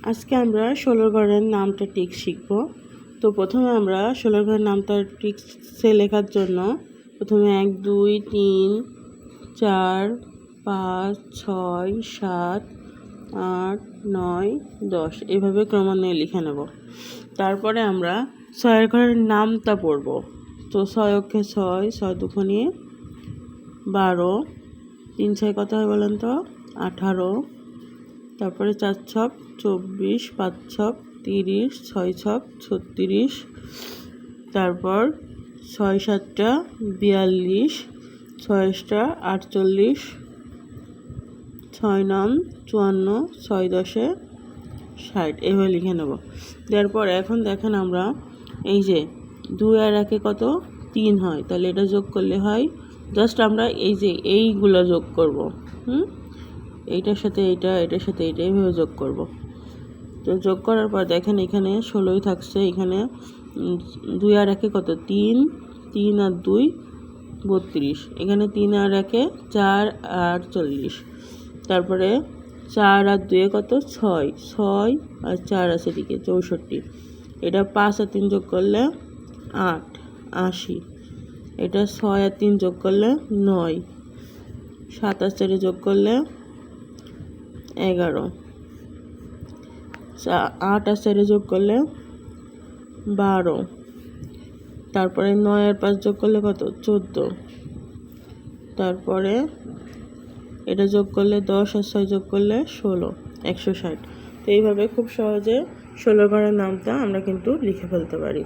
আজকে আমরা 16 ঘরের নামটা ঠিক শিখব। তো প্রথমে আমরা 16 ঘরের নামটা টিক্সে লেখার জন্য প্রথমে 1 2 3 4 5 6 7 8 9 10 এভাবে ক্রমান্বয়ে লিখে নেব। তারপরে আমরা 6 ঘরের নামটা পড়ব। তো 6 অক্ষে 6, 6 দুগুণে 12, 3 6 কত হয় বলেন তো 18, তারপরে 4 ছক 24, 5 ছক 30, 6 ছক 36, তারপর 6 7টা 42, 6 48, 6 9 54, 6 10 60 এভাবে লিখে নেব। তারপর এখন দেখেন আমরা এই যে 2 আর 1 কত 3 হয়, তাহলে এটা যোগ করলে হয় জাস্ট আমরা এই যে এইগুলো যোগ করব। এইটার সাথে এইটা, এটার সাথে এইটা, এইভাবে যোগ করব। তো যোগ করার পর দেখেন এখানে 16ই থাকছে, এখানে 2 আর 1 কত 3, 3 আর 2 32, এখানে 3 আর 1 4 আর 40, তারপরে 4 আর 2 কত 6, 6 আর 4 আছে দিকে 64, এটা 5 আর 3 যোগ করলে 8 80, এটা 6 আর 3 যোগ করলে 9, 7 আর 4 যোগ করলে 11, 8 আর 4 যোগ করলে 12, তারপরে 9 আর 5 যোগ করলে কত 14, তারপরে এটা যোগ করলে 10 আর 6 যোগ করলে 16, 160। তো এইভাবে খুব সহজে 16 ঘরের নামটা আমরা কিন্তু লিখে ফেলতে পারি।